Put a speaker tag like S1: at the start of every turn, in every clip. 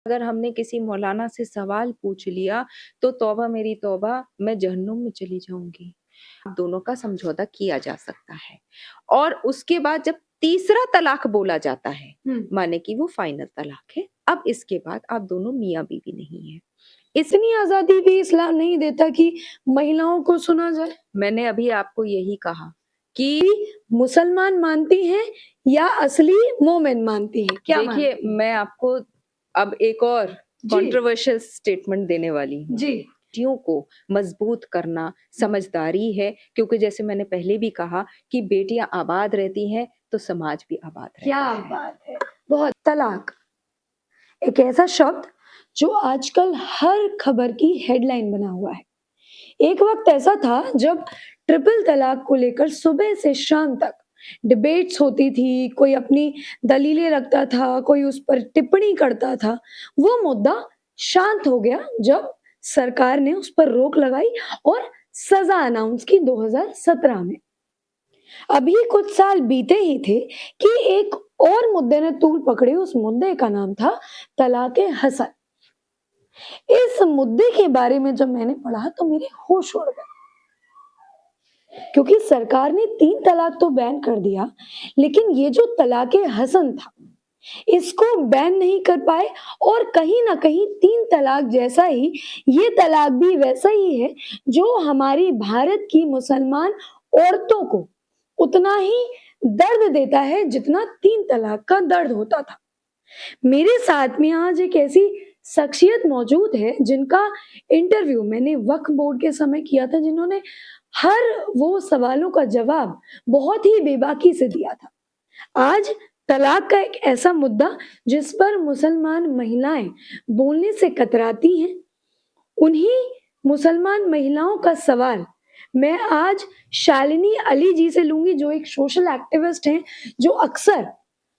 S1: अगर हमने किसी मौलाना से सवाल पूछ लिया तो तौबा मेरी तौबा, मैं जहन्नुम में चली जाऊंगी। दोनों का समझौता किया जा सकता है और उसके बाद जब तीसरा तलाक बोला जाता है माने कि वो फाइनल तलाक है। अब इसके बाद आप दोनों मियाँ बीवी नहीं है।
S2: इतनी आजादी भी इस्लाम नहीं देता कि महिलाओं को सुना जाए।
S1: मैंने अभी आपको यही कहा कि
S2: मुसलमान मानती हैं या असली मोमेन मानती हैं? क्या
S1: देखिए,
S2: मानती हैं?
S1: मैं आपको अब एक और
S2: जी।
S1: कंट्रोवर्शियल स्टेटमेंट देने वाली हूँ।
S2: जी।
S1: बेटियों को मजबूत करना समझदारी है, क्योंकि जैसे मैंने पहले भी कहा कि बेटियां आबाद रहती हैं तो समाज भी आबाद रहता
S2: क्या
S1: है।
S2: बात है। बहुत। तलाक एक ऐसा शब्द जो आजकल हर खबर की हेडलाइन बना हुआ है। एक वक्त ऐसा था जब ट्रिपल तलाक को लेकर सुबह से शाम तक डिबेट्स होती थी, कोई अपनी दलीलें रखता था, कोई उस पर टिप्पणी करता था। वो मुद्दा शांत हो गया जब सरकार ने उस पर रोक लगाई और सजा अनाउंस की 2017 में। अभी कुछ साल बीते ही थे कि एक और मुद्दे ने तूल पकड़ी। उस मुद्दे का नाम था तलाके हसन। इस मुद्दे के बारे में जब मैंने पढ़ा तो मेरे होश उड़ गए, क्योंकि सरकार ने 3 तलाक तो बैन कर दिया, लेकिन ये जो तलाके हसन था इसको बैन नहीं कर पाए। और कहीं ना कहीं 3 तलाक जैसा ही ये तलाक भी वैसा ही है जो हमारी भारत की मुसलमान औरतों को उतना ही दर्द देता है जितना 3 तलाक का दर्द होता था। मेरे साथ में आज एक ऐसी शख्सियत मौजूद है जिनका इंटरव्यू मैंने वक्फ बोर्ड के समय किया था, जिन्होंने हर वो सवालों का जवाब बहुत ही बेबाकी से दिया था। आज तलाक का एक ऐसा मुद्दा जिस पर मुसलमान महिलाएं बोलने से कतराती हैं, उन्हीं मुसलमान महिलाओं का सवाल मैं आज शालिनी अली जी से लूंगी, जो एक सोशल एक्टिविस्ट हैं, जो अक्सर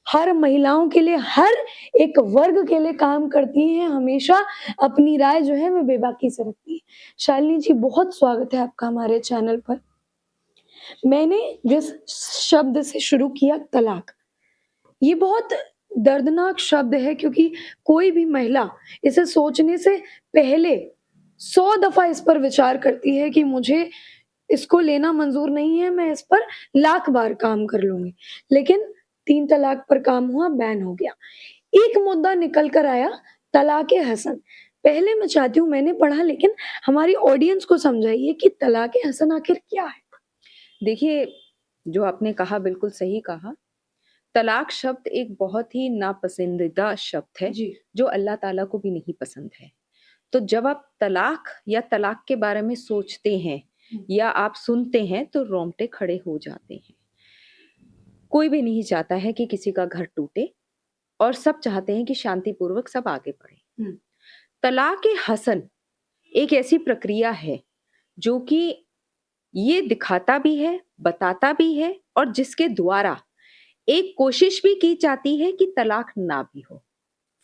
S2: हर महिलाओं के लिए, हर एक वर्ग के लिए काम करती हैं, हमेशा अपनी राय जो है वो बेबाकी से रखती है। शालिनी जी, बहुत स्वागत है आपका हमारे चैनल पर। मैंने जिस शब्द से शुरू किया तलाक, ये बहुत दर्दनाक शब्द है, क्योंकि कोई भी महिला इसे सोचने से पहले 100 दफा इस पर विचार करती है कि मुझे इसको लेना मंजूर नहीं है, मैं इस पर लाख बार काम कर लूंगी। लेकिन 3 तलाक पर काम हुआ, बैन हो गया। एक मुद्दा निकल कर आया, तलाके हसन। पहले मैं चाहती हूँ, मैंने पढ़ा लेकिन हमारी ऑडियंस को समझाइए कि तलाके हसन आखिर क्या है?
S1: देखिए, जो आपने कहा बिल्कुल सही कहा। तलाक शब्द एक बहुत ही नापसंदीदा शब्द है
S2: जी।
S1: जो अल्लाह ताला को भी नहीं पसंद है। तो जब आप तलाक या तलाक के बारे में सोचते हैं या आप सुनते हैं तो रोंगटे खड़े हो जाते हैं। कोई भी नहीं चाहता है कि किसी का घर टूटे और सब चाहते हैं कि शांतिपूर्वक सब आगे बढ़े। तलाक हसन एक ऐसी प्रक्रिया है जो कि ये दिखाता भी है, बताता भी है और जिसके द्वारा एक कोशिश भी की जाती है कि तलाक ना भी हो।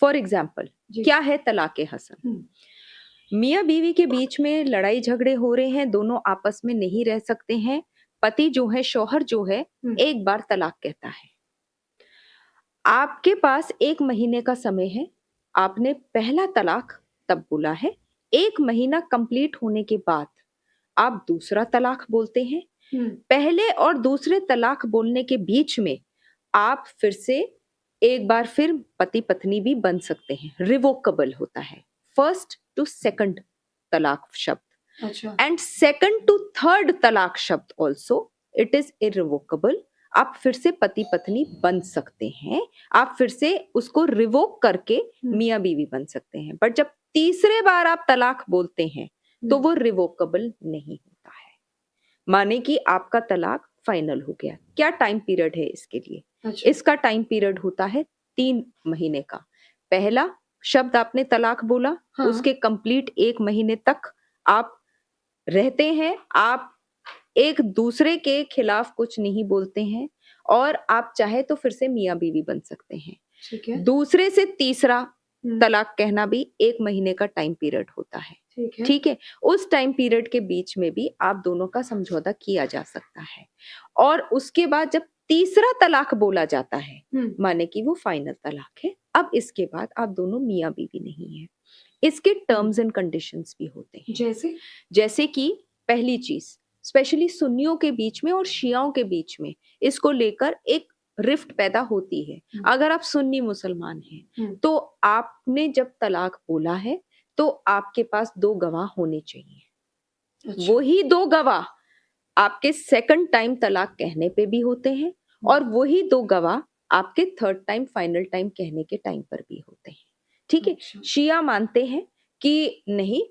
S1: फॉर एग्जाम्पल, क्या है तलाक हसन? मियाँ बीवी के बीच में लड़ाई झगड़े हो रहे हैं, दोनों आपस में नहीं रह सकते हैं। पति जो है, शौहर जो है, एक बार तलाक कहता है। आपके पास 1 महीने का समय है। आपने पहला तलाक तब बोला है। 1 महीना कंप्लीट होने के बाद आप दूसरा तलाक बोलते हैं। पहले और दूसरे तलाक बोलने के बीच में आप फिर से एक बार फिर पति पत्नी भी बन सकते हैं। रिवोकेबल होता है। फर्स्ट टू सेकंड तलाक शब्द।
S2: अच्छा।
S1: एंड सेकंड टू थर्ड तलाक शब्द ऑल्सो इट इज इरिवोकेबल। आप फिर से पति पत्नी बन सकते हैं। आप फिर से उसको रिवोक करके मियाँ बीवी बन सकते हैं। बट जब तीसरे बार आप तलाक बोलते हैं तो वो रिवोकेबल नहीं होता है, माने कि आपका तलाक फाइनल हो गया। क्या टाइम पीरियड है इसके लिए?
S2: अच्छा।
S1: इसका टाइम पीरियड होता है 3 महीने का। पहला शब्द आपने तलाक बोला, उसके कंप्लीट 1 महीने तक आप रहते हैं, आप एक दूसरे के खिलाफ कुछ नहीं बोलते हैं और आप चाहे तो फिर से मियाँ बीवी बन सकते हैं।
S2: ठीक है।
S1: दूसरे से तीसरा तलाक कहना भी 1 महीने का टाइम पीरियड होता है। ठीक है। उस टाइम पीरियड के बीच में भी आप दोनों का समझौता किया जा सकता है और उसके बाद जब तीसरा तलाक बोला जाता है माने कि वो फाइनल तलाक है। अब इसके बाद आप दोनों मियाँ बीवी नहीं हैं। इसके टर्म्स एंड कंडीशंस भी होते हैं।
S2: जैसे?
S1: जैसे कि पहली चीज, स्पेशली सुन्नियों के बीच में और शियाओं के बीच में इसको लेकर एक रिफ्ट पैदा होती है। अगर आप सुन्नी मुसलमान हैं तो आपने जब तलाक बोला है तो आपके पास 2 गवाह होने चाहिए।
S2: अच्छा।
S1: वही 2 गवाह आपके सेकंड टाइम तलाक कहने पे भी होते हैं और वही 2 गवाह आपके थर्ड टाइम फाइनल टाइम कहने के टाइम पर भी होते हैं। ठीक है?
S2: अच्छा।
S1: शिया मानते हैं कि नहीं,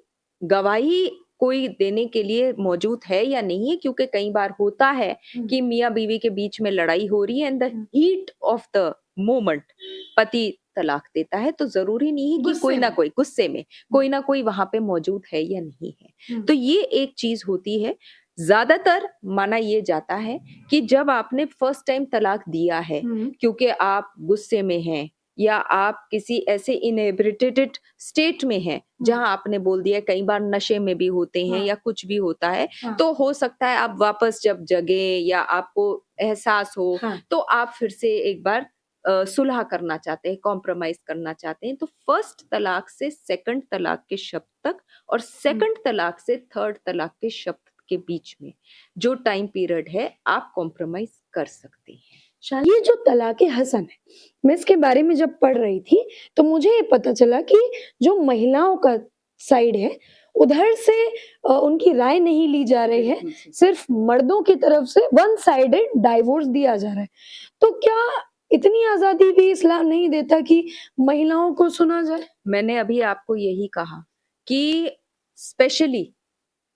S1: गवाही कोई देने के लिए मौजूद है या नहीं है, क्योंकि कई बार होता है कि मियाँ बीवी के बीच में लड़ाई हो रही है and the heat of the moment पति तलाक देता है, तो जरूरी नहीं है कि कोई ना कोई गुस्से में कोई ना कोई वहां पे मौजूद है या नहीं है। तो ये एक चीज होती है। ज्यादातर माना ये जाता है कि जब आपने फर्स्ट टाइम तलाक दिया है क्योंकि आप गुस्से में हैं या आप किसी ऐसे इनहेबिटेड स्टेट में हैं जहां आपने बोल दिया, कई बार नशे में भी होते हैं या कुछ भी होता है, तो हो सकता है आप वापस जब जगे या आपको एहसास हो तो आप फिर से एक बार सुलह करना चाहते हैं, कॉम्प्रोमाइज करना चाहते हैं। तो फर्स्ट तलाक से सेकंड तलाक के शब्द तक और सेकंड तलाक से थर्ड तलाक के शब्द के बीच में जो टाइम पीरियड है आप कॉम्प्रोमाइज कर सकते हैं।
S2: ये जो तलाक़े हसन है, मैं इसके बारे में जब पढ़ रही थी तो मुझे ये पता चला कि जो महिलाओं का साइड है उधर से उनकी राय नहीं ली जा रही है, सिर्फ मर्दों की तरफ से वन साइडेड डाइवोर्स दिया जा रहा है। तो क्या इतनी आज़ादी भी इस्लाम नहीं देता कि महिलाओं को सुना जाए?
S1: मैंने अभी आपको यही कहा कि स्पेशली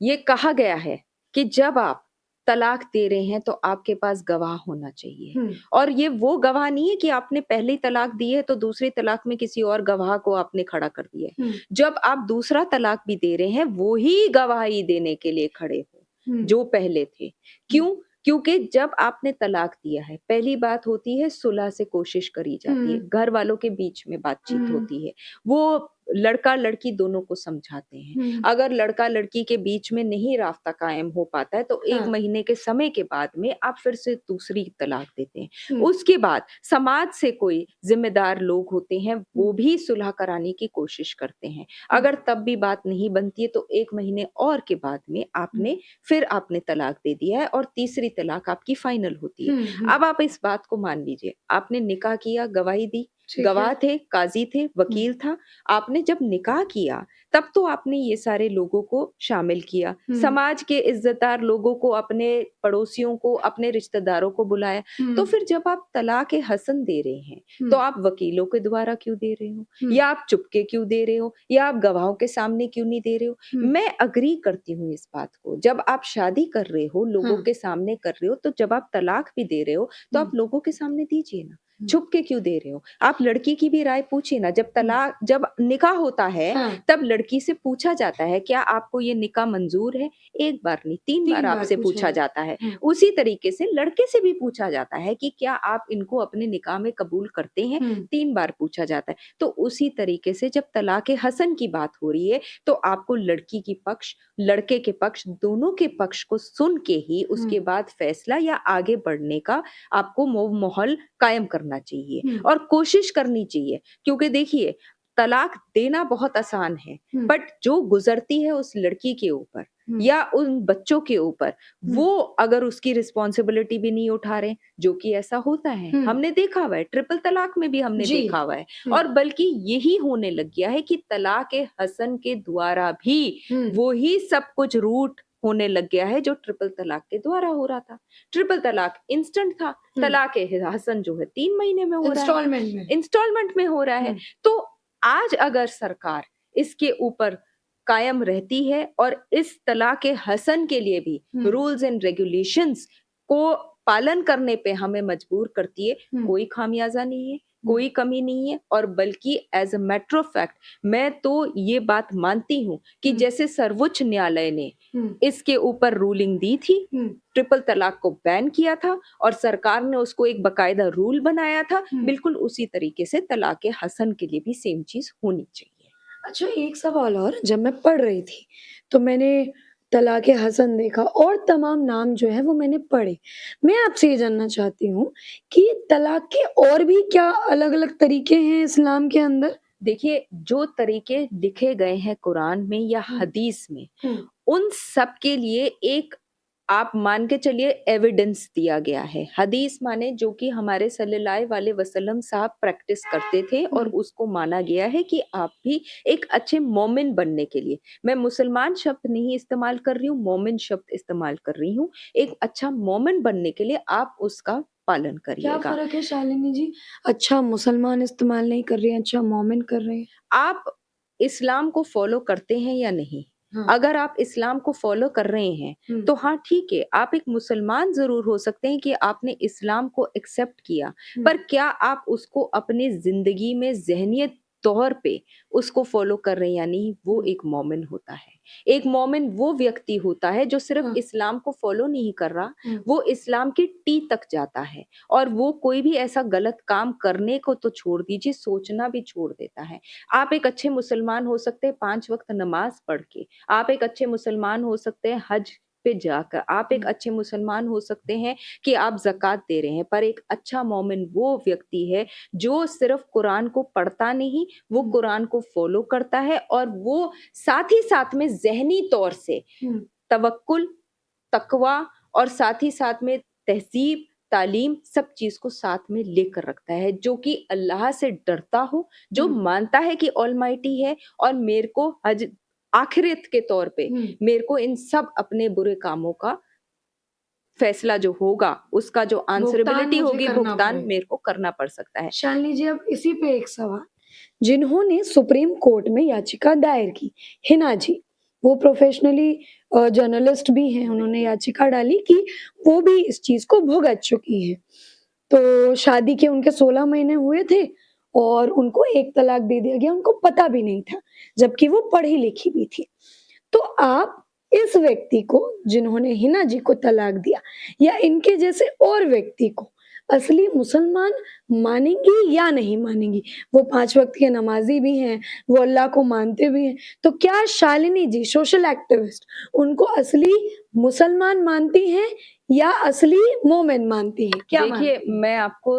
S1: ये कहा गया है कि जब आप तलाक दे रहे हैं तो आपके पास गवाह होना चाहिए। और ये वो गवाह नहीं है कि आपने पहली तलाक दी है तो दूसरी तलाक में किसी और गवाह को आपने खड़ा कर दिया है। जब आप दूसरा तलाक भी दे रहे हैं वही गवाही देने के लिए खड़े हो जो पहले थे। क्यों? क्योंकि जब आपने तलाक दिया है, पहली बात होती है सुलह से कोशिश करी जाती है, घर वालों के बीच में बातचीत होती है, वो लड़का लड़की दोनों को समझाते हैं। अगर लड़का लड़की के बीच में नहीं रास्ता कायम हो पाता है तो 1 महीने के समय के बाद में आप फिर से दूसरी तलाक देते हैं। उसके बाद समाज से कोई जिम्मेदार लोग होते हैं, वो भी सुलह कराने की कोशिश करते हैं। अगर तब भी बात नहीं बनती है तो 1 महीने और के बाद में आपने तलाक दे दिया है और तीसरी तलाक आपकी फाइनल होती है। अब आप इस बात को मान लीजिए, आपने निकाह किया, गवाही दी, गवाह थे, काजी थे, वकील था। आपने जब निकाह किया तब तो आपने ये सारे लोगों को शामिल किया, समाज के इज्जतदार लोगों को, अपने पड़ोसियों को, अपने रिश्तेदारों को बुलाया। तो फिर जब आप तलाक हसन दे रहे हैं तो आप वकीलों के द्वारा क्यों दे रहे हो, या आप चुपके क्यों दे रहे हो, या आप गवाहों के सामने क्यों नहीं दे रहे हो? मैं अग्री करती हूँ इस बात को। जब आप शादी कर रहे हो, लोगों के सामने कर रहे हो, तो जब आप तलाक भी दे रहे हो तो आप लोगों के सामने दीजिए ना, छुप के क्यों दे रहे हो? आप लड़की की भी राय पूछिए ना। जब निकाह होता है तब लड़की से पूछा जाता है क्या आपको ये निकाह मंजूर है? 1 बार नहीं 3 बार आपसे पूछा जाता है। उसी तरीके से लड़के से भी पूछा जाता है कि क्या आप इनको अपने निकाह में कबूल करते हैं? 3 बार पूछा जाता है। तो उसी तरीके से जब तलाक हसन की बात हो रही है तो आपको लड़की की पक्ष, लड़के के पक्ष, दोनों के पक्ष को सुन के ही उसके बाद फैसला या आगे बढ़ने का आपको माहौल कायम करना चाहिए और कोशिश करनी चाहिए। क्योंकि देखिए, तलाक देना बहुत आसान है, बट जो गुजरती है उस लड़की के ऊपर या उन बच्चों के ऊपर, वो अगर उसकी रिस्पॉन्सिबिलिटी भी नहीं उठा रहे, जो कि ऐसा होता है, हमने देखा हुआ है, ट्रिपल तलाक में भी हमने देखा हुआ है। और बल्कि यही होने लग गया है कि तलाक हसन के द्वारा भी वो ही सब कुछ रूट होने लग गया है जो ट्रिपल तलाक के द्वारा हो रहा था। ट्रिपल तलाक इंस्टेंट था, तलाक हसन जो है 3 महीने में हो रहा है, इंस्टॉलमेंट में हो रहा है। तो आज अगर सरकार इसके ऊपर कायम रहती है और इस तलाक हसन के लिए भी रूल्स एंड रेगुलेशंस को पालन करने पे हमें मजबूर करती है, कोई खामियाजा नहीं है, कोई कमी नहीं है। और बल्कि as a matter of fact मैं तो ये बात मानती हूँ कि जैसे सर्वोच्च न्यायालय ने इसके ऊपर रूलिंग दी थी, ट्रिपल तलाक को बैन किया था और सरकार ने उसको एक बकायदा रूल बनाया था, बिल्कुल उसी तरीके से तलाक हसन के लिए भी सेम चीज होनी चाहिए।
S2: अच्छा, एक सवाल और, जब मैं पढ़ रही थी तो मैंने तलाक़ हसन देखा और तमाम नाम जो है वो मैंने पढ़े। मैं आपसे ये जानना चाहती हूँ कि तलाक़ के और भी क्या अलग-अलग तरीके हैं इस्लाम के अंदर?
S1: देखिए, जो तरीके लिखे गए हैं कुरान में या
S2: हुँ,
S1: हदीस में,
S2: हुँ,
S1: उन सब के लिए एक आप मान के चलिए एविडेंस दिया गया है। हदीस माने जो कि हमारे सल्लल्लाहु अलैहि वसल्लम साहब प्रैक्टिस करते थे और
S2: हुँ,
S1: उसको माना गया है कि आप भी एक अच्छे मोमिन बनने के लिए, मैं मुसलमान शब्द नहीं इस्तेमाल कर रही हूँ, मोमिन शब्द इस्तेमाल कर रही हूँ। एक अच्छा मोमिन बनने के लिए आप उसका पालन
S2: क्या
S1: करिएगा।
S2: फ़र्क है शालिनी जी? अच्छा मुसलमान इस्तेमाल नहीं कर रहे हैं, अच्छा मोमिन कर रहे हैं।
S1: आप इस्लाम को फ़ॉलो करते हैं या नहीं?
S2: हाँ,
S1: अगर आप इस्लाम को फ़ॉलो कर रहे हैं,
S2: हुँ,
S1: तो हाँ ठीक है, आप एक मुसलमान ज़रूर हो सकते हैं कि आपने इस्लाम को एक्सेप्ट किया,
S2: हुँ,
S1: पर क्या आप उसको अपनी ज़िंदगी में ज़हनियत तौर पे उसको फ़ॉलो कर रहे हैं या नहीं, वो
S2: हुँ,
S1: एक मोमिन होता है। एक मोमिन वो व्यक्ति होता है जो सिर्फ़
S2: हाँ,
S1: इस्लाम को फ़ॉलो नहीं कर रहा,
S2: हुँ,
S1: वो इस्लाम की टी तक जाता है और वो कोई भी ऐसा गलत काम करने को तो छोड़ दीजिए, सोचना भी छोड़ देता है। आप एक अच्छे मुसलमान हो सकते हैं 5 वक़्त नमाज़ पढ़ के, आप एक अच्छे मुसलमान हो सकते हैं हज पे जाकर, आप एक
S2: हुँ,
S1: अच्छे मुसलमान हो सकते हैं कि आप ज़कात दे रहे हैं, पर एक अच्छा मोमिन वो व्यक्ति है जो सिर्फ़ कुरान को पढ़ता नहीं, वो
S2: हुँ,
S1: कुरान को फ़ॉलो करता है और वो साथ ही साथ में ज़हनी तौर से
S2: हुँ,
S1: तवक्कुल, तकवा और साथ ही साथ में तहज़ीब, तालीम सब चीज़ को साथ में लेकर रखता है, जो कि अल्लाह से डरता हो, जो
S2: हुँ,
S1: मानता है कि ऑलमाइटी है और मेरे को हज आखिरत के तौर पे
S2: हुँ,
S1: मेरे को इन सब अपने बुरे कामों का फैसला जो होगा, उसका जो
S2: भुगतान
S1: आंसरेबिलिटी
S2: मुझे
S1: होगी,
S2: करना
S1: भुगतान
S2: पड़ेगा।
S1: मेरे को करना पड़ सकता है।
S2: शालिनी जी अब इसी पे एक सवाल, जिन्होंने सुप्रीम कोर्ट में याचिका दायर की, हिना जी, वो प्रोफ़ेशनली जर्नलिस्ट भी हैं, उन्होंने याचिका डाली कि वो भी इस चीज़ को भुगत चुकी हैं। तो शादी के उनके 16 महीने हुए थे और उनको एक तलाक दे दिया गया, उनको पता भी नहीं था, जबकि वो पढ़ी-लिखी भी थी। तो आप इस व्यक्ति को जिन्होंने हिना जी को तलाक दिया या इनके जैसे और व्यक्ति को असली मुसलमान मानेंगी या नहीं मानेंगी? वो 5 वक़्त के नमाज़ी भी हैं, वो अल्लाह को मानते भी हैं। तो क्या शालिनी जी सोशल एक्टिविस्ट उनको असली मुसलमान मानती हैं या असली मोमेन मानती हैं? क्या
S1: देखिए,
S2: मानती हैं?
S1: मैं आपको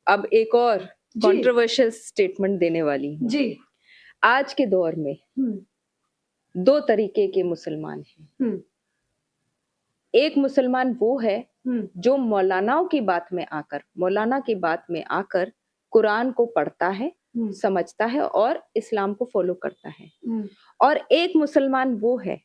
S1: अब एक और
S2: जी,
S1: कंट्रोवर्शियल स्टेटमेंट देने वाली हूँ।
S2: जी।
S1: आज के दौर में
S2: हुँ,
S1: 2 तरीके के मुसलमान हैं।
S2: हुँ,
S1: एक मुसलमान वो है
S2: हुँ,
S1: जो मौलाना की बात में आकर कुरान को पढ़ता है,
S2: हुँ,
S1: समझता है और इस्लाम को फ़ॉलो करता है।
S2: हुँ,
S1: और एक मुसलमान वो है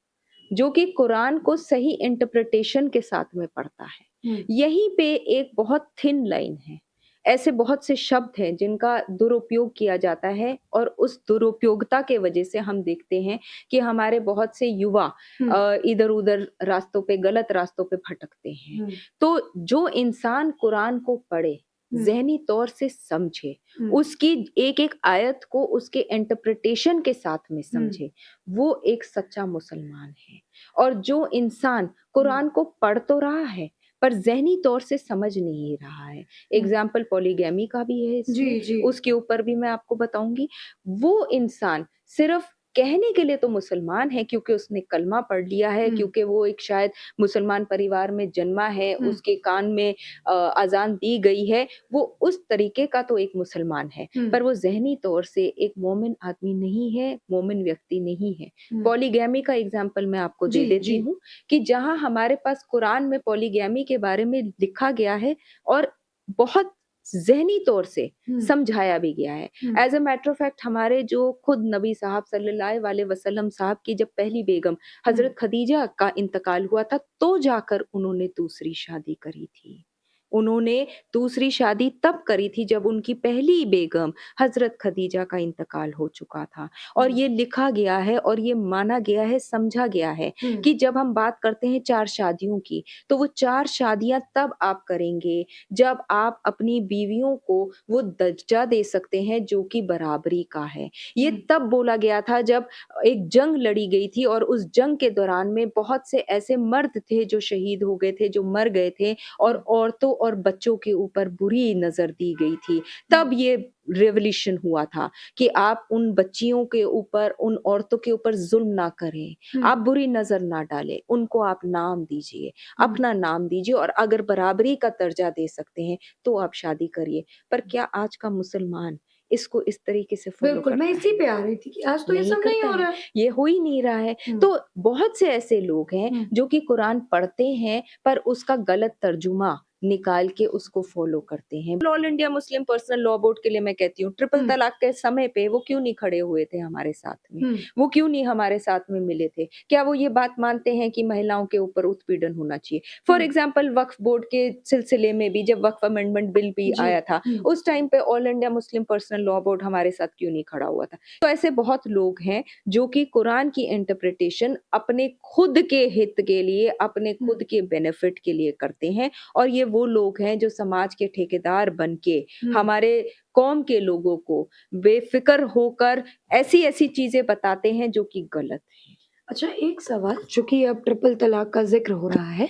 S1: जो कि कुरान को सही इंटरप्रिटेशन के साथ में पढ़ता है।
S2: हुँ,
S1: यहीं पे एक बहुत थिन लाइन है। ऐसे बहुत से शब्द हैं जिनका दुरुपयोग किया जाता है और उस दुरुपयोगिता के वजह से हम देखते हैं कि हमारे बहुत से युवा
S2: हुँ,
S1: इधर-उधर रास्तों पे गलत रास्तों पे भटकते हैं।
S2: हुँ,
S1: तो जो इंसान कुरान को पढ़े,
S2: हुँ,
S1: ज़हनी तौर से समझे,
S2: हुँ,
S1: उसकी एक-एक आयत को उसके इंटरप्रिटेशन के साथ में
S2: हुँ,
S1: समझे, वो एक सच्चा मुसलमान है। और जो इंसान
S2: हुँ,
S1: कुरान को पढ़ तो रहा है, पर ज़हनी तौर से समझ नहीं रहा है।
S2: हुँ।
S1: एग्ज़ाम्पल पॉलीगैमी का भी है इसमें,
S2: जी, जी।
S1: उसके ऊपर भी मैं आपको बताऊँगी। वो इंसान सिर्फ़ कहने के लिए तो मुसलमान है क्योंकि उसने कलमा पढ़ लिया है,
S2: हुँ,
S1: क्योंकि वो एक शायद मुसलमान परिवार में जन्मा है,
S2: हुँ,
S1: उसके कान में अज़ान दी गई है, वो उस तरीके का तो एक मुसलमान है,
S2: हुँ,
S1: पर वो ज़हनी तौर से एक मोमिन आदमी नहीं है, मोमिन व्यक्ति नहीं है।
S2: हुँ।
S1: पॉलीगैमी का एग्ज़ाम्पल मैं आपको
S2: जी,
S1: दे देती
S2: जी।
S1: हूँ कि जहाँ हमारे पास कुरान में पॉलीगैमी के बारे में लिखा गया है और बहुत ज़हनी तौर से
S2: हुँ,
S1: समझाया भी गया है।
S2: Hmm,
S1: as a matter of fact हमारे जो खुद नबी साहब सल्लल्लाहु अलैहि वसल्लम साहब की जब पहली बेगम
S2: हुँ,
S1: हज़रत खदीजा का इंतकाल हुआ था, तो जाकर उन्होंने दूसरी शादी करी थी। उन्होंने दूसरी शादी तब करी थी जब उनकी पहली बेगम हज़रत खदीजा का इंतकाल हो चुका था। और
S2: हुँ,
S1: ये लिखा गया है और ये माना गया है, समझा गया है
S2: हुँ,
S1: कि जब हम बात करते हैं 4 शादियों की, तो वो 4 शादियाँ तब आप करेंगे जब आप अपनी बीवियों को वो दर्जा दे सकते हैं जो कि बराबरी का है। ये
S2: हुँ,
S1: तब बोला गया था जब एक जंग लड़ी गई थी और उस जंग के दौरान में बहुत से ऐसे मर्द थे जो शहीद हो गए थे, जो मर गए थे और
S2: हुँ,
S1: औरतों और बच्चों के ऊपर बुरी नज़र दी गई थी। तब ये रिवॉल्यूशन हुआ था कि आप उन बच्चियों के ऊपर, उन औरतों के ऊपर ज़ुल्म ना करें,
S2: हुँ,
S1: आप बुरी नज़र ना डालें, उनको आप नाम दीजिए,
S2: हुँ।
S1: अपना नाम दीजिए और अगर बराबरी का दर्जा दे सकते हैं, तो आप शादी करिए। पर क्या आज का मुसलमान इसको इस तरीके से फ़ॉलो
S2: बिल्कुल, मैं
S1: करता
S2: इसी
S1: है?
S2: पे आ रही थी कि आज तो ये
S1: नहीं
S2: सब नहीं
S1: करता
S2: हो
S1: है,
S2: रहा है।
S1: ये हो ही नहीं रहा है।
S2: हुँ,
S1: तो बहुत से ऐसे लोग हैं
S2: हुँ,
S1: जो कि कुरान पढ़ते हैं पर उसका गलत तर्जुमा निकाल के उसको फ़ॉलो करते हैं। All India Muslim personal law board के लिए मैं कहती हूँ ट्रिपल
S2: हुँ,
S1: तलाक के समय पे वो क्यों नहीं खड़े हुए थे हमारे साथ में?
S2: हुँ,
S1: वो क्यों नहीं हमारे साथ में मिले थे? क्या वो ये बात मानते हैं कि महिलाओं के ऊपर उत्पीड़न होना चाहिए? For
S2: hmm.
S1: Example Waqf board के सिलसिले में भी जब वक्फ अमेंडमेंट बिल भी
S2: जी,
S1: आया था,
S2: हुँ,
S1: उस टाइम पे all India Muslim personal law board हमारे साथ क्यों नहीं खड़ा हुआ था? तो ऐसे बहुत लोग हैं जो कि कुरान की इंटरप्रिटेशन अपने खुद के हित के लिए, अपने
S2: हुँ,
S1: खुद के बेनिफिट के लिए करते हैं और ये वो लोग हैं जो समाज के ठेकेदार बन के
S2: हुँ।
S1: हमारे कौम के लोगों को बेफ़िक्र होकर ऐसी-ऐसी चीज़ें बताते हैं जो कि गलत हैं।
S2: अच्छा एक सवाल चूँकि अब ट्रिपल तलाक का ज़िक्र हो रहा है,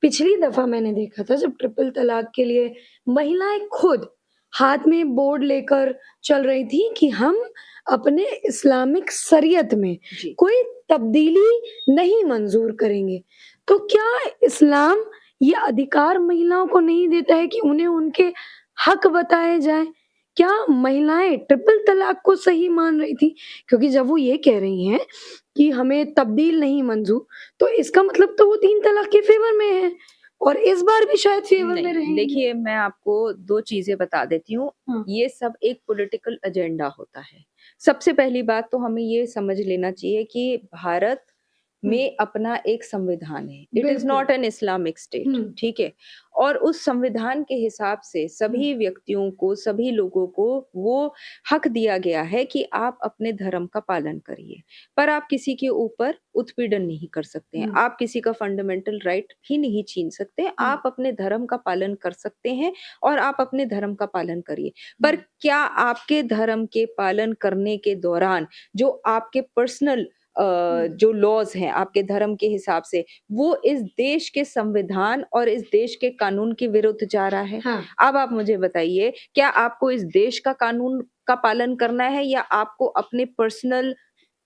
S2: पिछली दफ़ा मैंने देखा था जब ट्रिपल तलाक के लिए महिलाएँ खुद हाथ में बोर्ड लेकर चल रही थी कि हम अपने इस्लामिक शरीयत में
S1: जी।
S2: कोई तब्दीली नहीं मंज़ूर करेंगे। तो क्या इस्लाम ये अधिकार महिलाओं को नहीं देता है कि उन्हें उनके हक बताए जाएँ? क्या महिलाएँ ट्रिपल तलाक को सही मान रही थी? क्योंकि जब वो ये कह रही हैं कि हमें तब्दील नहीं मंज़ूर, तो इसका मतलब तो वो 3 तलाक के फ़ेवर में हैं और इस बार भी शायद फ़ेवर में
S1: नहीं,
S2: रहेंगी।
S1: देखिए मैं आपको 2 चीज़ें बता देती हूँ।
S2: हाँ,
S1: ये सब एक पॉलिटिकल एजेंडा होता है। सबसे पहली बात तो हमें ये समझ लेना चाहिए कि भारत
S2: हुँ,
S1: में अपना एक संविधान है। इट इज़
S2: बिल्कुल।
S1: नॉट एन इस्लामिक स्टेट,
S2: हुँ,
S1: ठीक है? और उस संविधान के हिसाब से
S2: हुँ,
S1: सभी व्यक्तियों को, सभी लोगों को वो हक दिया गया है कि आप अपने धर्म का पालन करिए। पर आप किसी के ऊपर उत्पीड़न नहीं कर सकते हैं।
S2: हुँ,
S1: आप किसी का फंडामेंटल राइट भी नहीं छीन सकते।
S2: हुँ,
S1: आप अपने धर्म का पालन कर सकते हैं और आप अपने धर्म का पालन करिए। पर
S2: हुँ,
S1: क्या आपके धर्म के पालन करने के दौरान जो आपके पर्सनल
S2: हुँ,
S1: जो लॉज़ हैं आपके धर्म के हिसाब से, वो इस देश के संविधान और इस देश के कानून के विरुद्ध जा रहा है?
S2: हाँ,
S1: अब आप मुझे बताइए, क्या आपको इस देश का कानून का पालन करना है या आपको अपने पर्सनल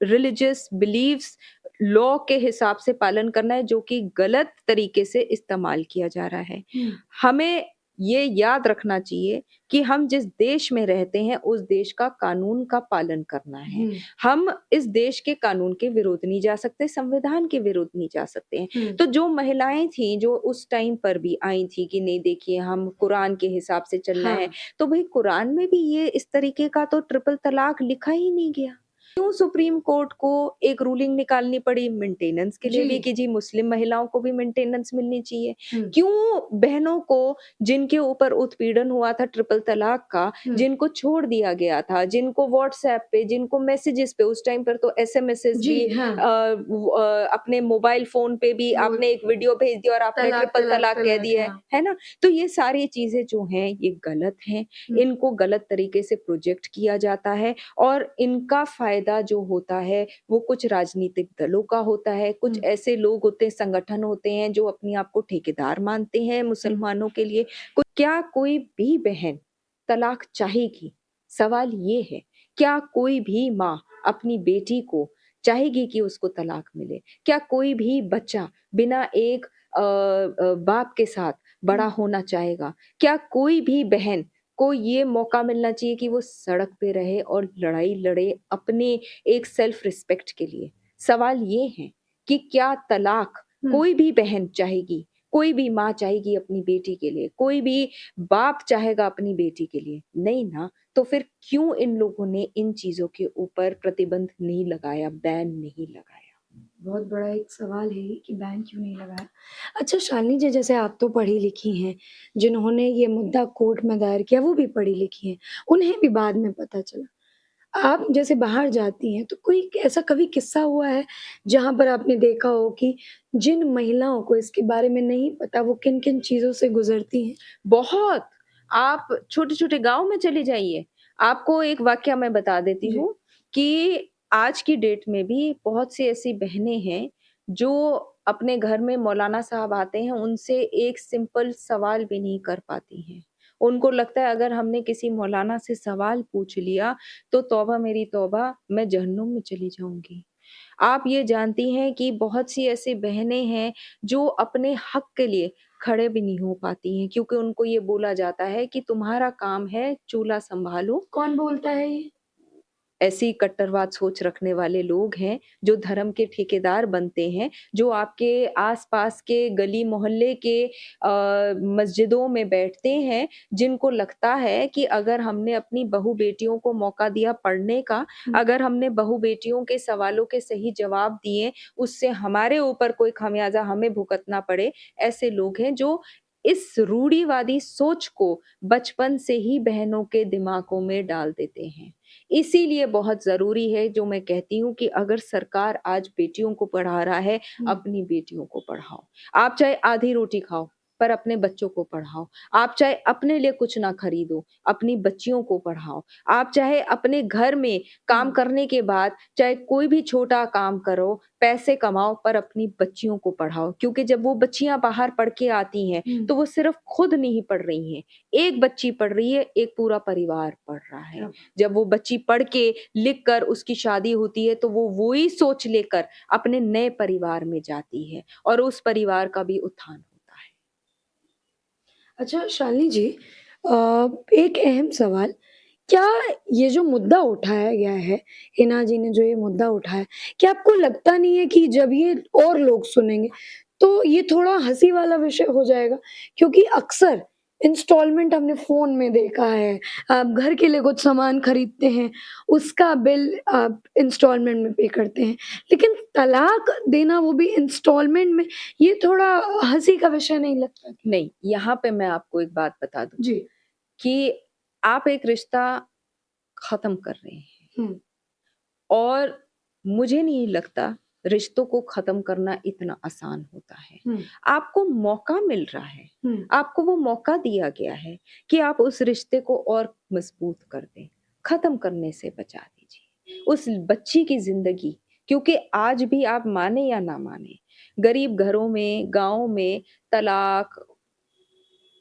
S1: रिलिजियस बिलीव्स लॉ के हिसाब से पालन करना है जो कि गलत तरीके से इस्तेमाल किया जा रहा है।
S2: हुँ,
S1: हमें ये याद रखना चाहिए कि हम जिस देश में रहते हैं उस देश का कानून का पालन करना है।
S2: हुँ,
S1: हम इस देश के कानून के विरुद्ध नहीं जा सकते, संविधान के विरुद्ध नहीं जा सकते हैं।
S2: हुँ,
S1: तो जो महिलाएँ थीं जो उस टाइम पर भी आई थी कि नहीं देखिए हम कुरान के हिसाब से चलना है,
S2: हाँ,
S1: तो भई कुरान में भी ये इस तरीके का तो ट्रिपल तलाक लिखा ही नहीं गया। क्यों सुप्रीम कोर्ट को एक रूलिंग निकालनी पड़ी मेंटेनेंस के लिए
S2: जी,
S1: भी कि जी मुस्लिम महिलाओं को भी मेंटेनेंस मिलनी चाहिए।
S2: हुँ,
S1: क्यों बहनों को जिनके ऊपर उत्पीड़न हुआ था ट्रिपल तलाक का,
S2: हुँ,
S1: जिनको छोड़ दिया गया था, जिनको व्हाट्सएप पे, जिनको मैसेजेस पे उस टाइम पर तो एसएमएसेस
S2: जी,
S1: भी
S2: हाँ,
S1: अपने मोबाइल फ़ोन पे भी
S2: वो
S1: आपने एक वीडियो भेज दिया और आपने
S2: तलाक,
S1: ट्रिपल
S2: तलाक,
S1: तलाक कह
S2: तलाक,
S1: दिया
S2: हाँ,
S1: है ना? तो ये सारी चीज़ें जो हैं ये गलत हैं।
S2: हुँ,
S1: इनको गलत तरीके से प्रोजेक्ट किया जाता है और इनका फ़ायदा जो होता है, वो कुछ राजनीतिक दलों का होता है, कुछ
S2: हुँ,
S1: ऐसे लोग होते हैं, संगठन होते हैं जो अपने आप को ठेकेदार मानते हैं
S2: हुँ,
S1: मुसलमानों के लिए। क्या कोई भी बहन तलाक चाहेगी? सवाल ये है, क्या कोई भी माँ अपनी बेटी को चाहेगी कि उसको तलाक मिले? क्या कोई भी बच्चा बिना एक बाप के साथ बड़ा
S2: हुँ,
S1: होना चाहेगा? क्या कोई भी बहन को ये मौका मिलना चाहिए कि वो सड़क पे रहे और लड़ाई लड़े अपने एक सेल्फ रिस्पेक्ट के लिए। सवाल ये है कि क्या तलाक
S2: हुँ।
S1: कोई भी बहन चाहेगी, कोई भी माँ चाहेगी अपनी बेटी के लिए, कोई भी बाप चाहेगा अपनी बेटी के लिए? नहीं ना, तो फिर क्यों इन लोगों ने इन चीज़ों के ऊपर प्रतिबंध नहीं लगाया, बैन नहीं लगाया?
S2: बहुत बड़ा एक सवाल है ये कि बैन क्यों नहीं लगाया? अच्छा शालिनी जी जैसे आप तो पढ़ी-लिखी हैं, जिन्होंने ये मुद्दा कोर्ट में दायर किया वो भी पढ़ी-लिखी हैं, उन्हें भी बाद में पता चला। आप जैसे बाहर जाती हैं तो कोई ऐसा कभी किस्सा हुआ है, जहाँ पर आपने देखा हो कि जिन महिलाओं को इसके बारे में नहीं पता वो किन-किन चीज़ों से गुज़रती हैं?
S1: बहुत, आप छोटे-छोटे गाँव में चले जाइए। आपको एक वाकया मैं बता देती
S2: जी।
S1: हूँ कि आज की डेट में भी बहुत सी ऐसी बहनें हैं, जो अपने घर में मौलाना साहब आते हैं, उनसे एक सिंपल सवाल भी नहीं कर पाती हैं। उनको लगता है अगर हमने किसी मौलाना से सवाल पूछ लिया, तो तौबा मेरी तौबा, मैं जहन्नुम में चली जाऊँगी। आप ये जानती हैं कि बहुत सी ऐसी बहनें हैं जो अपने हक के लिए खड़े भी नहीं हो पाती हैं, क्योंकि उनको ये बोला जाता है कि तुम्हारा काम है चूल्हा सँभालो।
S2: कौन बोलता है ये?
S1: ऐसी कट्टरवाद सोच रखने वाले लोग हैं, जो धर्म के ठेकेदार बनते हैं, जो आपके आस-पास के गली मोहल्ले के मस्जिदों में बैठते हैं, जिनको लगता है कि अगर हमने अपनी बहू-बेटियों को मौका दिया पढ़ने का,
S2: हुँ।
S1: अगर हमने बहू-बेटियों के सवालों के सही जवाब दिए, उससे हमारे ऊपर कोई खमियाज़ा हमें भुगतना पड़े, ऐसे लोग हैं जो इस रूढ़िवादी सोच को बचपन से ही बहनों के दिमागों में डाल देते हैं। इसीलिए बहुत ज़रूरी है जो मैं कहती हूँ कि अगर सरकार आज बेटियों को पढ़ा रहा है,
S2: हुँ।
S1: अपनी बेटियों को पढ़ाओ। आप चाहे आधी रोटी खाओ, पर अपने बच्चों को पढ़ाओ। आप चाहे अपने लिए कुछ ना खरीदो, अपनी बच्चियों को पढ़ाओ। आप चाहे अपने घर में काम
S2: हुँ।
S1: करने के बाद चाहे कोई भी छोटा काम करो, पैसे कमाओ पर अपनी बच्चियों को पढ़ाओ। क्योंकि जब वो बच्चियाँ बाहर पढ़ के आती हैं,
S2: हुँ।
S1: तो वो सिर्फ़ खुद नहीं पढ़ रही हैं। एक बच्ची पढ़ रही है, एक पूरा परिवार पढ़ रहा है।
S2: क्या
S1: जब वो बच्ची पढ़ के, लिख कर उसकी शादी होती है, तो वो ही सोच लेकर अपने नए परिवार में जाती है और उस परिवार का भी उत्थान होता है।
S2: अच्छा शालिनी जी, एक अहम सवाल, क्या ये जो मुद्दा उठाया गया है, हिना जी ने जो ये मुद्दा उठाया, क्या आपको लगता नहीं है कि जब ये और लोग सुनेंगे, तो ये थोड़ा हँसी वाला विषय हो जाएगा? क्योंकि अक्सर इंस्टॉलमेंट हमने फ़ोन में देखा है, आप घर के लिए कुछ सामान खरीदते हैं, उसका बिल आप इंस्टॉलमेंट में पे करते हैं। लेकिन तलाक देना वो भी इंस्टॉलमेंट में, ये थोड़ा हँसी का विषय नहीं लगता क्या?
S1: नहीं, यहाँ पे मैं आपको एक बात बता दूँ
S2: जी।
S1: कि आप एक रिश्ता ख़त्म कर रहे हैं
S2: हुँ।
S1: और मुझे नहीं लगता रिश्तों को ख़त्म करना इतना आसान होता है।
S2: हुँ।
S1: आपको मौका मिल रहा है,
S2: हुँ।
S1: आपको वो मौका दिया गया है कि आप उस रिश्ते को और मज़बूत कर दें, ख़त्म करने से बचा दीजिए। उस बच्ची की ज़िंदगी, क्योंकि आज भी आप माने या ना माने, गरीब घरों में, गाँव में तलाक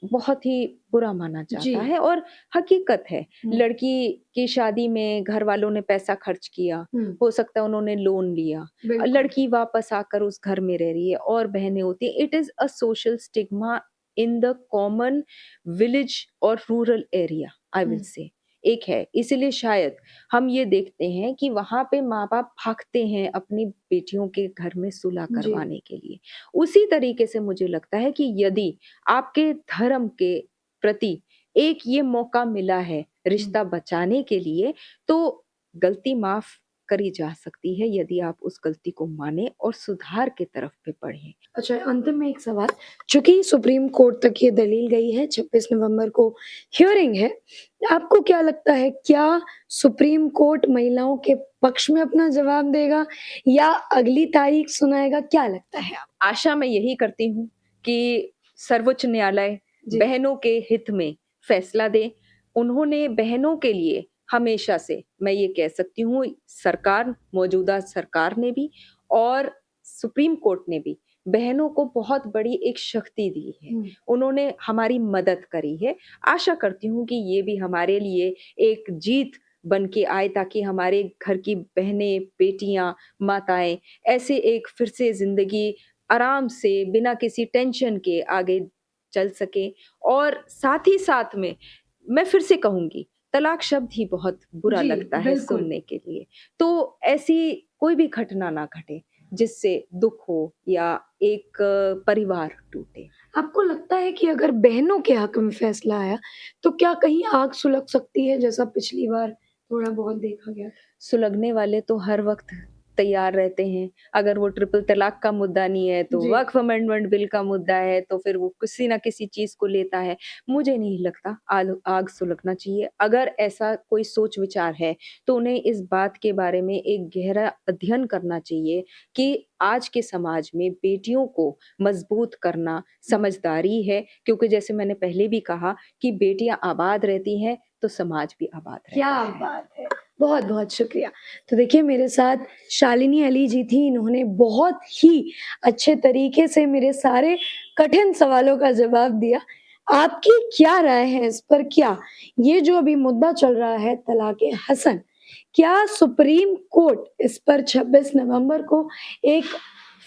S1: बहुत ही बुरा माना
S2: जी।
S1: जाता है और हकीकत है।
S2: हुँ।
S1: लड़की की शादी में घर वालों ने पैसा खर्च किया,
S2: हुँ।
S1: हो सकता है उन्होंने लोन लिया।
S2: बिल्कुल।
S1: लड़की वापस आकर उस घर में रह रही है और बहनें होती हैं। It is a social stigma in the common village और रूरल एरिया आई विल
S2: हुँ।
S1: से। एक है, इसीलिए शायद हम ये देखते हैं कि वहाँ पे माँ-बाप भागते हैं अपनी बेटियों के घर में सुलह
S2: जी।
S1: करवाने के लिए। उसी तरीके से मुझे लगता है कि यदि आपके धर्म के प्रति एक ये मौका मिला है
S2: हुँ।
S1: रिश्ता बचाने के लिए, तो गलती माफ़ करी जा सकती है यदि आप उस गलती को मानें और सुधार की तरफ पे बढ़ें।
S2: अच्छा, अंतिम में एक सवाल, चूँकि सुप्रीम कोर्ट तक ये दलील गई है, 26 नवंबर को हियरिंग है, आपको क्या लगता है, क्या सुप्रीम कोर्ट महिलाओं के पक्ष में अपना जवाब देगा या अगली तारीख सुनाएगा? क्या लगता है आप?
S1: आशा मैं यही करती हूँ कि सर्वोच्च न्यायालय
S2: जी।
S1: बहनों के हित में फैसला दे। उन्होंने बहनों के लिए हमेशा से मैं ये कह सकती हूँ सरकार मौजूदा सरकार ने भी और सुप्रीम कोर्ट ने भी बहनों को बहुत बड़ी एक शक्ति दी है।
S2: हुँ।
S1: उन्होंने हमारी मदद करी है। आशा करती हूँ कि ये भी हमारे लिए एक जीत बन के आए ताकि हमारे घर की बहनें, बेटियाँ, माताएँ ऐसे एक फिर से ज़िंदगी आराम से बिना किसी टेंशन के आगे चल सके और साथ ही साथ में मैं फिर से कहूँगी तलाक शब्द ही बहुत बुरा
S2: जी,
S1: लगता है
S2: बिल्कुल।
S1: सुनने के लिए। तो ऐसी कोई भी घटना ना घटे जिससे दुःख हो या एक परिवार टूटे।
S2: आपको लगता है कि अगर बहनों के हक में फैसला आया, तो क्या कहीं आग सुलग सकती है, जैसा पिछली बार थोड़ा बहुत देखा गया?
S1: सुलगने वाले तो हर वक़्त तैयार रहते हैं। अगर वो ट्रिपल तलाक का मुद्दा नहीं है, तो
S2: जी।
S1: वक्फ अमेंडमेंट बिल का मुद्दा है, तो फिर वो किसी न किसी चीज़ को लेता है। मुझे नहीं लगता आग सुलगना चाहिए। अगर ऐसा कोई सोच-विचार है, तो उन्हें इस बात के बारे में एक गहरा अध्ययन करना चाहिए कि आज के समाज में बेटियों को मज़बूत करना
S2: हुँ।
S1: समझदारी है, क्योंकि जैसे मैंने पहले भी कहा कि बेटियाँ आबाद रहती हैं, तो समाज भी आबाद
S2: क्या
S1: रहता है।
S2: बात है! बहुत-बहुत शुक्रिया। तो देखिए मेरे साथ शालिनी अली जी थी, इन्होंने बहुत ही अच्छे तरीके से मेरे सारे कठिन सवालों का जवाब दिया। आपकी क्या राय है इस पर? क्या ये जो अभी मुद्दा चल रहा है तलाक़-ए-हसन, क्या सुप्रीम कोर्ट इस पर 26 नवंबर को एक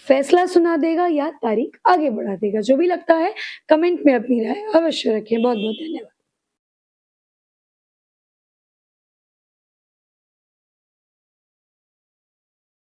S2: फैसला सुना देगा या तारीख आगे बढ़ा देगा? जो भी लगता है कमेंट में अपनी राय अवश्य रखें। बहुत-बहुत धन्यवाद।